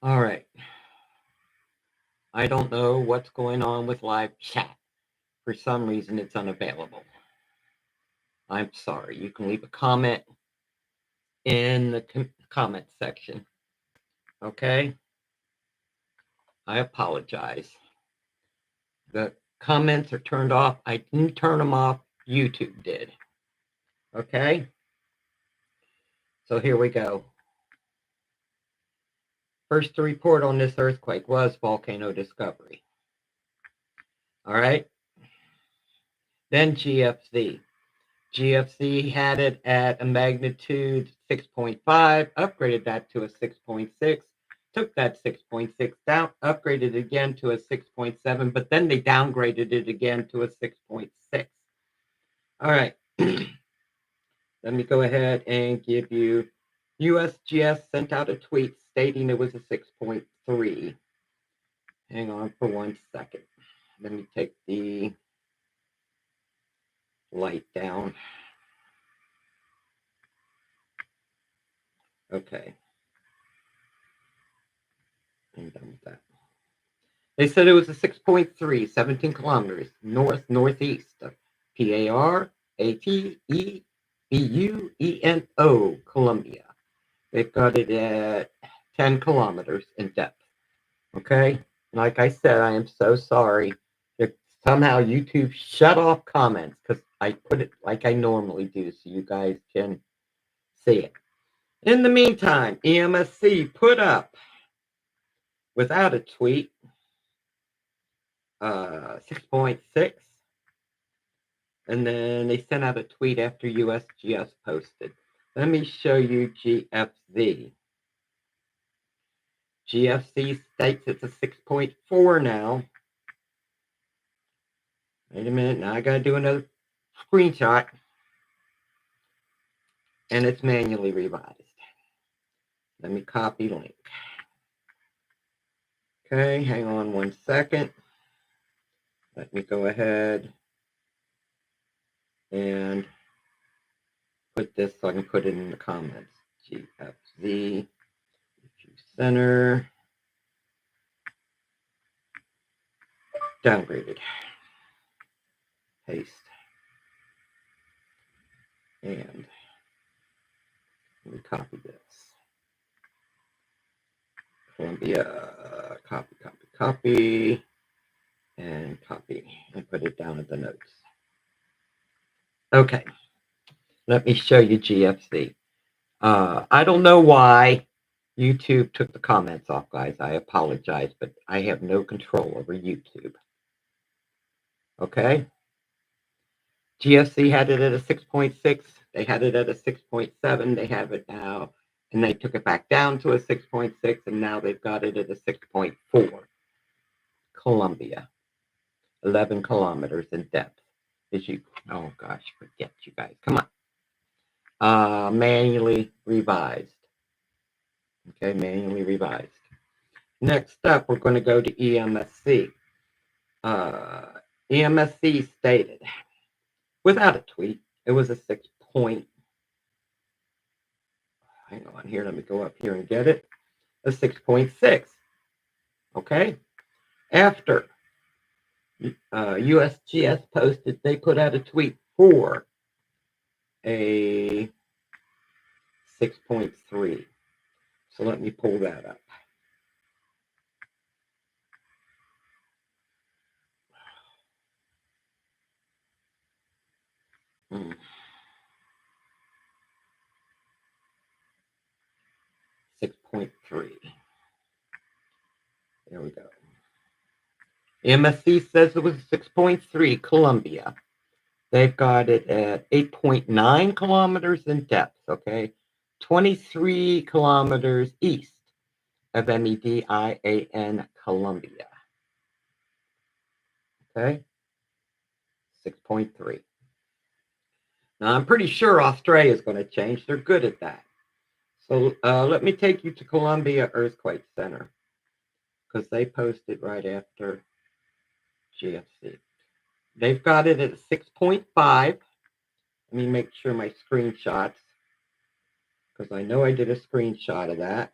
All right. I don't know what's going on with live chat. For some reason, it's unavailable. I'm sorry. You can leave a comment in the comment section. Okay? I apologize. The comments are turned off. I didn't turn them off. YouTube did. Okay? So here we go. First to report on this earthquake was VolcanoDiscovery. All right? Then GFZ. GFC had it at a magnitude 6.5, upgraded that to a 6.6, took that 6.6 down, upgraded again to a 6.7, but then they downgraded it again to a 6.6. All right. Let me go ahead and give you USGS sent out a tweet stating it was a 6.3. Hang on for 1 second. Let me take the light down. Okay. I'm done with that. They said it was a 6.3, 17 kilometers northeast of Paratebueno, Colombia. They've got it at 10 kilometers in depth. Okay? Like I said, I am so sorry that somehow YouTube shut off comments because I put it like I normally do so you guys can see it. In the meantime, EMSC put up, without a tweet, 6.6. And then they sent out a tweet after USGS posted. Let me show you GFZ. GFC states it's a 6.4 now. Wait a minute, now I gotta do another screenshot. And it's manually revised. Let me copy link. Okay, hang on 1 second. Let me go ahead and put this so I can put it in the comments. GFZ, center, downgraded. Paste. And let me copy this. Colombia, copy, and copy, and put it down in the notes. Okay, let me show you GFC. I don't know why YouTube took the comments off, guys. I apologize, but I have no control over YouTube. Okay? GFC had it at a 6.6. They had it at a 6.7. They have it now, and they took it back down to a 6.6, and now they've got it at a 6.4. Colombia, 11 kilometers in depth. Oh gosh, forget you guys. Come on. Manually revised. Okay, manually revised. Next up, we're going to go to EMSC. EMSC stated, without a tweet, it was a 6 point. Hang on here, let me go up here and get it. A 6.6. Okay? After USGS posted, they put out a tweet for a 6.3. So let me pull that up. Hmm. 6.3. There we go. MSC says it was 6.3, Colombia. They've got it at 8.9 kilometers in depth, okay? 23 kilometers east of MEDIAN, Colombia. Okay? 6.3. Now, I'm pretty sure Australia is going to change. They're good at that. So let me take you to Colombia Earthquake Center because they posted right after GFC. They've got it at 6.5. Let me make sure my screenshots, because I know I did a screenshot of that.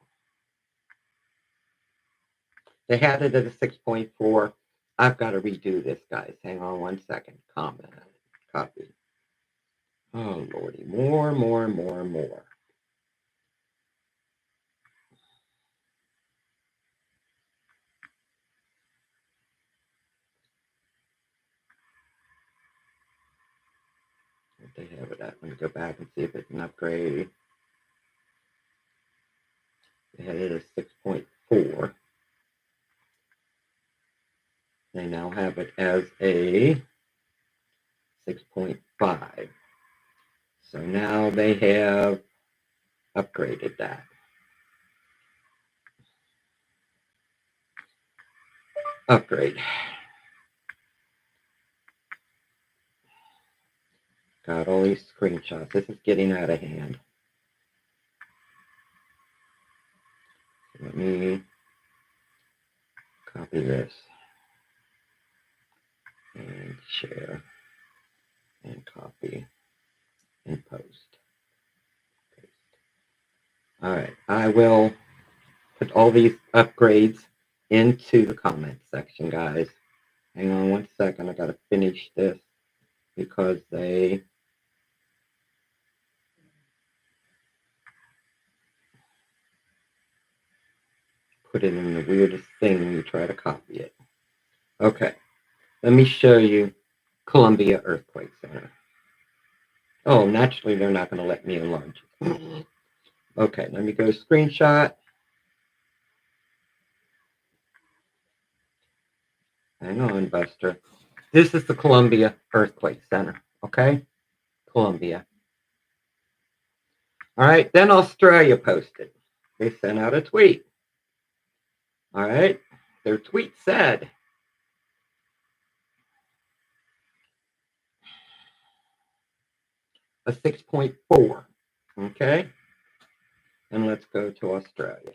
They had it at a 6.4. I've got to redo this, guys. Hang on one second. Comment. Copy. Oh, Lordy. More. What they have it at? Let me go back and see if it's an upgrade. They had it at 6.4. They now have it as a 6.5. So now they have upgraded that. Upgrade. Got all these screenshots. This is getting out of hand. Let me copy this and share and copy and post. Paste. All right, I will put all these upgrades into the comment section, guys. Hang on one second. I got to finish this because they put it in the weirdest thing when you try to copy it. Okay, let me show you Colombia Earthquake Center. Oh, naturally, they're not going to let me enlarge it. Okay, let me go screenshot. Hang on, Buster. This is the Colombia Earthquake Center, okay? Colombia. All right, then Australia posted. They sent out a tweet. All right, their tweet said, a 6.4, okay? And let's go to Australia.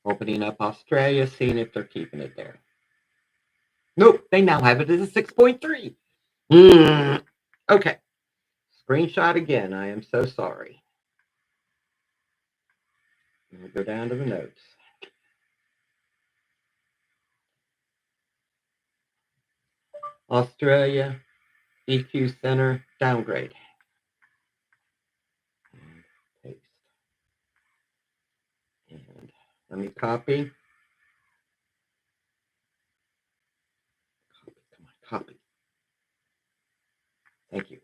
Opening up Australia, seeing if they're keeping it there. Nope, they now have it as a 6.3. Okay, screenshot again. I am so sorry. Let me go down to the notes. Australia, EQ Center, downgrade. And paste. And let me copy. Come on, copy. Thank you.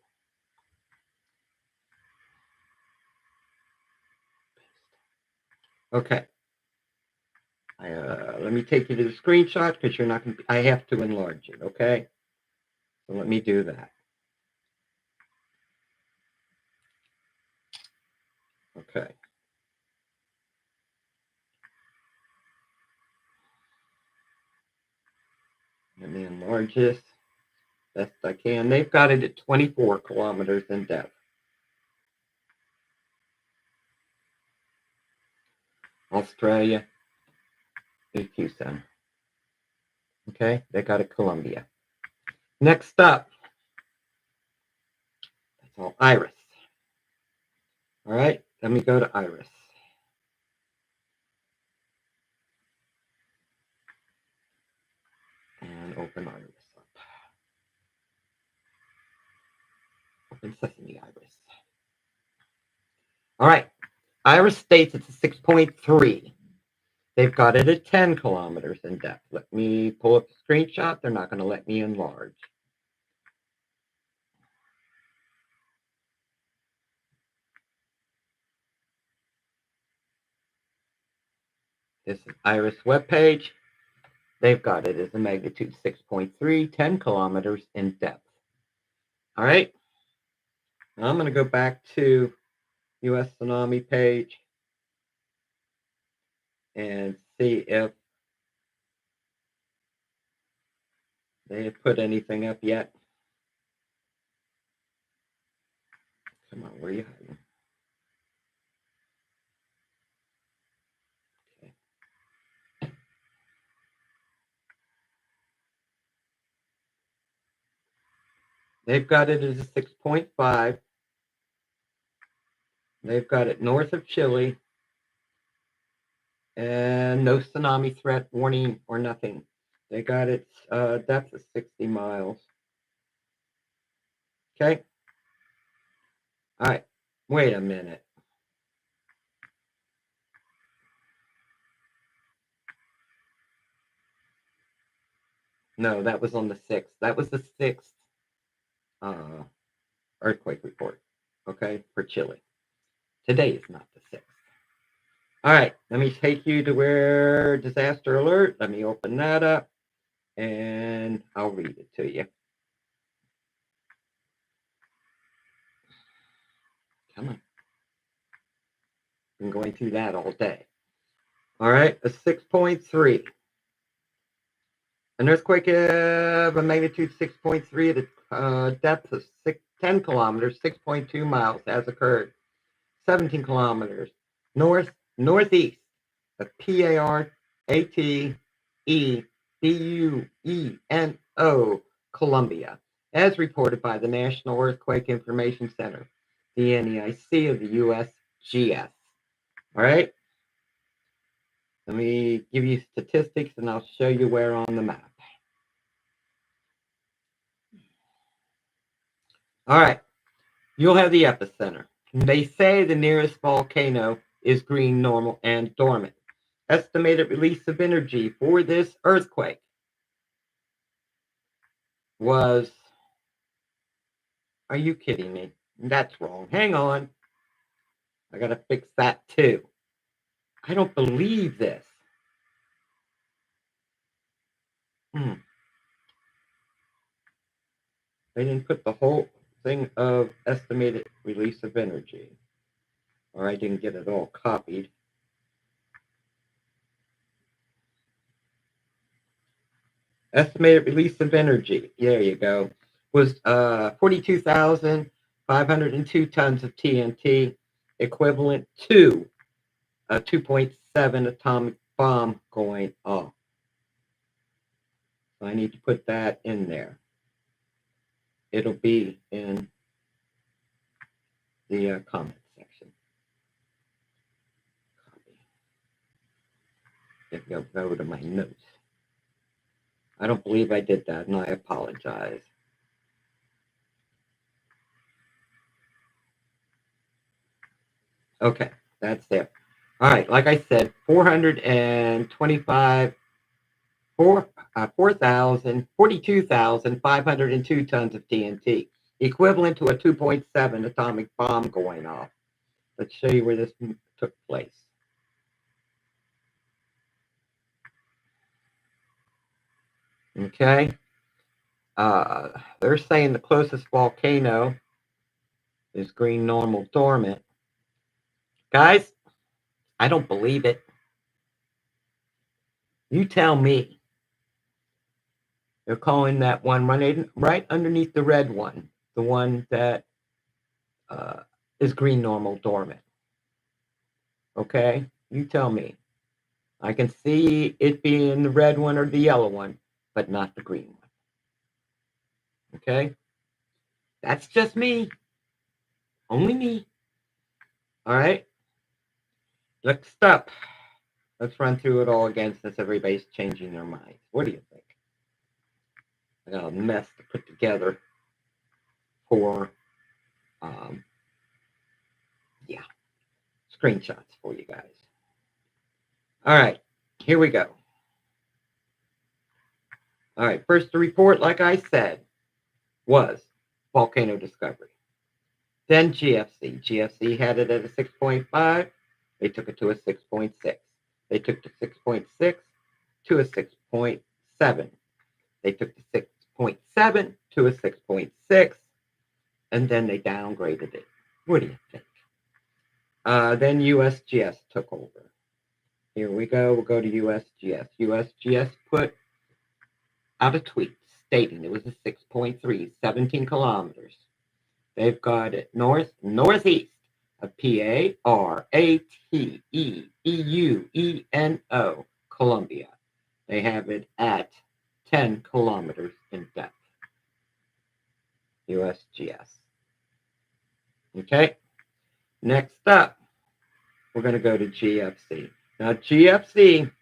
Okay. Let me take you to the screenshot because you're not going to. I have to enlarge it. Okay. So let me do that. Okay. Let me enlarge this best I can. They've got it at 24 kilometers in depth. Australia, EQ Center. Okay, they got it Colombia. Next up, that's all Iris. All right, let me go to Iris. And open Iris up. Open Sesame Iris. All right, Iris states it's a 6.3. They've got it at 10 kilometers in depth. Let me pull up the screenshot. They're not going to let me enlarge. This is Iris webpage. They've got it as a magnitude 6.3, 10 kilometers in depth. All right. Now I'm going to go back to US Tsunami page and see if they have put anything up yet. Come on, where are you hiding? Okay. They've got it as a 6.5. They've got it north of Chile, and no tsunami threat warning or nothing. They got its depth of 60 miles. Okay. All right. Wait a minute. No, that was on the 6th. That was the 6th earthquake report, okay, for Chile. Today is not the 6th. All right, let me take you to where disaster alert. Let me open that up, and I'll read it to you. Come on. Been going through that all day. All right, a 6.3. An earthquake of a magnitude 6.3 at a depth of 10 kilometers, 6.2 miles has occurred. 17 kilometers northeast of Paratebueno, Colombia, as reported by the National Earthquake Information Center, the NEIC of the USGS. All right? Let me give you statistics and I'll show you where on the map. All right. You'll have the epicenter. They say the nearest volcano is green, normal, and dormant. Estimated release of energy for this earthquake was, are you kidding me? That's wrong. Hang on. I got to fix that too. I don't believe this. They didn't put the whole thing of estimated release of energy. Or I didn't get it all copied. Estimated release of energy, there you go, was 42,502 tons of TNT, equivalent to a 2.7 atomic bomb going off. So I need to put that in there. It'll be in the comment section. Copy. Go to my notes. I don't believe I did that, and I apologize. Okay, that's it. All right, like I said, 42,502 tons of TNT, equivalent to a 2.7 atomic bomb going off. Let's show you where this took place. Okay. They're saying the closest volcano is green, normal, dormant. Guys, I don't believe it. You tell me. They're calling that one right underneath the red one, the one that is green, normal, dormant. Okay? You tell me. I can see it being the red one or the yellow one, but not the green one. Okay? That's just me. Only me. All right? Next up, let's run through it all again since everybody's changing their minds. What do you think? I got a mess to put together for, screenshots for you guys. All right, here we go. All right, first to report, like I said, was VolcanoDiscovery. Then GFC. GFC had it at a 6.5. They took it to a 6.6. They took the 6.6 to a 6.7. They took the 6.7 to a 6.6, and then they downgraded it. What do you think? Then USGS took over. Here we go. We'll go to USGS. USGS put out a tweet stating it was a 6.3, 17 kilometers. They've got it northeast of Paratebueno, Colombia. They have it at 10 kilometers in depth. USGS. Okay. Next up, we're going to go to GFC. Now, GFC,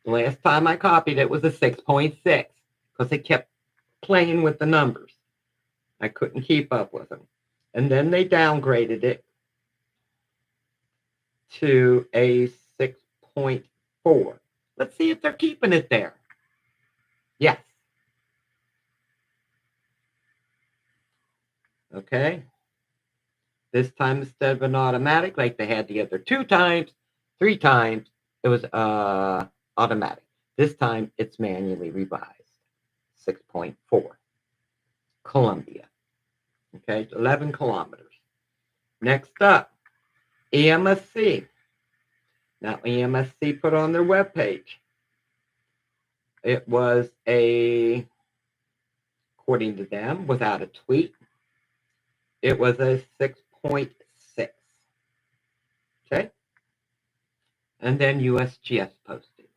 the last time I copied it was a 6.6 because it kept playing with the numbers. I couldn't keep up with them. And then they downgraded it to a 6.4. Let's see if they're keeping it there. Yes. Okay. This time, instead of an automatic, like they had the other 2 times, 3 times, it was automatic. This time, it's manually revised. 6.4. Colombia. Okay, 11 kilometers. Next up, EMSC. Now, EMSC put on their webpage. It was according to them, without a tweet, it was a 6.6. Okay? And then USGS posted.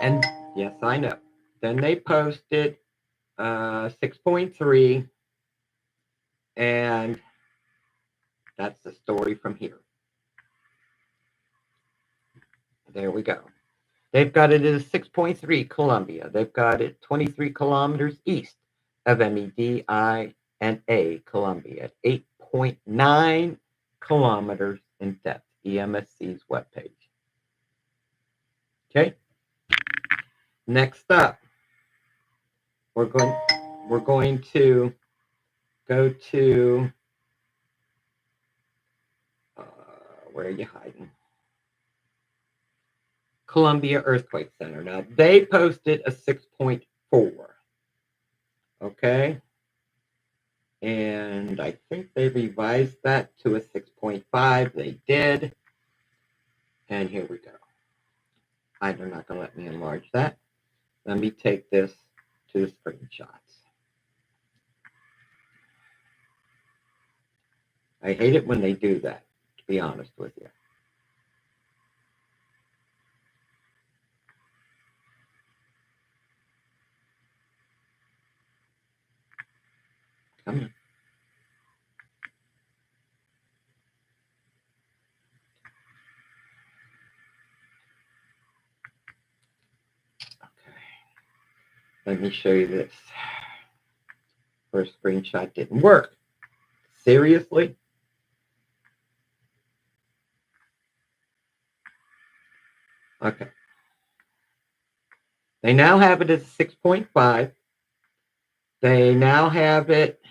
And yes, I know. Then they posted 6.3, and that's the story from here. There we go. They've got it as 6.3 Colombia. They've got it 23 kilometers east of MEDINA, Colombia, at 8.9 kilometers in depth. EMSC's webpage. Okay. Next up, we're going to go to where are you hiding? Colombia Earthquake Center. Now they posted a 6.4. Okay. And I think they revised that to a 6.5. They did. And here we go. They're not going to let me enlarge that. Let me take this to the screenshots. I hate it when they do that, to be honest with you. Come on. Okay. Let me show you this. First screenshot didn't work. Seriously? Okay. They now have it as 6.5. They now have it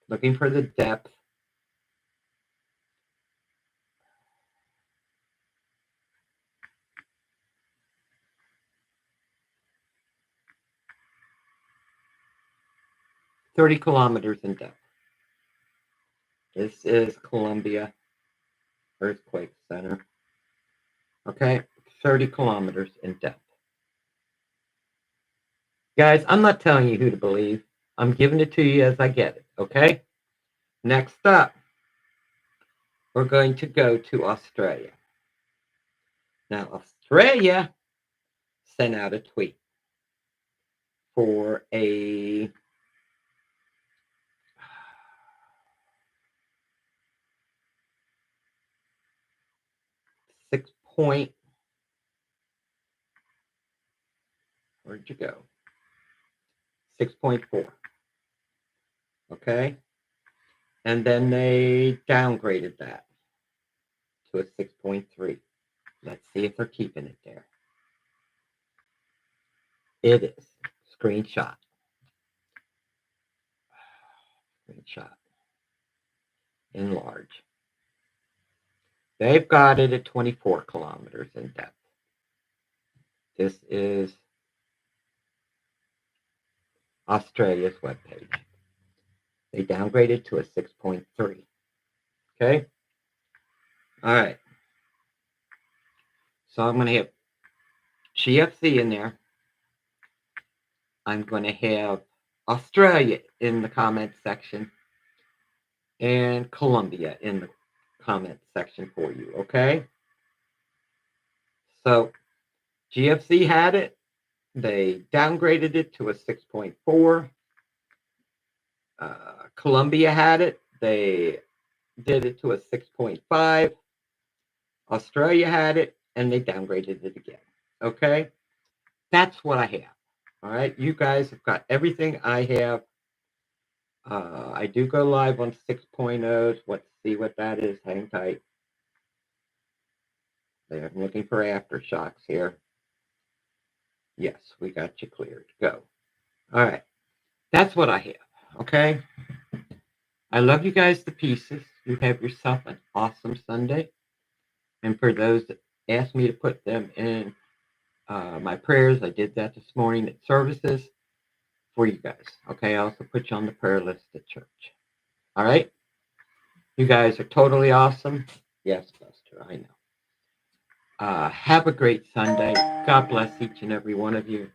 looking for the depth. "30 kilometers in depth." This is Colombia Earthquake Center. Okay, 30 kilometers in depth. Guys, I'm not telling you who to believe. I'm giving it to you as I get it, okay? Next up, we're going to go to Australia. Now, Australia sent out a tweet for a where'd you go? 6.4. Okay? And then they downgraded that to a 6.3. Let's see if they're keeping it there. It is. Screenshot. Screenshot. Enlarge. They've got it at 24 kilometers in depth. This is Australia's webpage. They downgraded to a 6.3. Okay? All right. So I'm going to have GFC in there. I'm going to have Australia in the comment section and Colombia in the comment section for you, okay? So GFC had it. They downgraded it to a 6.4. Colombia had it. They did it to a 6.5. Australia had it, and they downgraded it again. Okay? That's what I have. All right? You guys have got everything I have. I do go live on 6.0s. Let's see what that is. Hang tight. I'm looking for aftershocks here. Yes, we got you cleared. Go. All right. That's what I have. Okay? I love you guys to pieces. You have yourself an awesome Sunday. And for those that asked me to put them in my prayers, I did that this morning at services for you guys. Okay? I also put you on the prayer list at church. All right? You guys are totally awesome. Yes, Buster, I know. Have a great Sunday. God bless each and every one of you.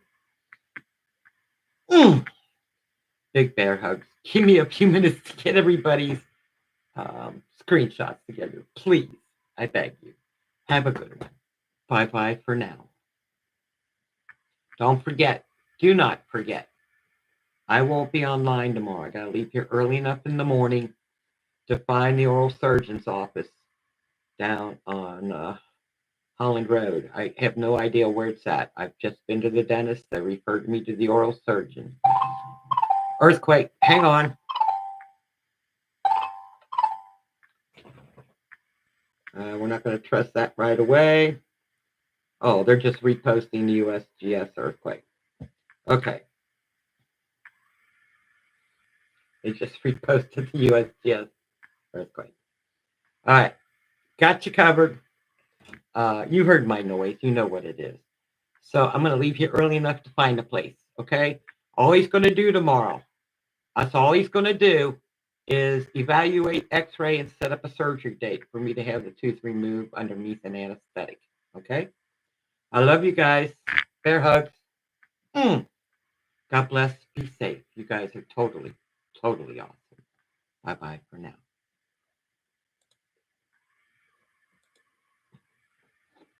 Big bear hugs. Give me a few minutes to get everybody's screenshots together. Please, I beg you. Have a good one. Bye-bye for now. Don't forget. Do not forget. I won't be online tomorrow. I got to leave here early enough in the morning to find the oral surgeon's office down on Holland Road. I have no idea where it's at. I've just been to the dentist. They referred me to the oral surgeon. Earthquake. Hang on. We're not going to trust that right away. Oh, they're just reposting the USGS earthquake. Okay. They just reposted the USGS earthquake. All right. Got you covered. You heard my noise. You know what it is. So I'm going to leave you early enough to find a place. Okay? All he's going to do tomorrow, that's all he's going to do, is evaluate x-ray and set up a surgery date for me to have the tooth removed underneath an anesthetic. Okay? I love you guys. Bear hugs. God bless. Be safe. You guys are totally, totally awesome. Bye-bye for now.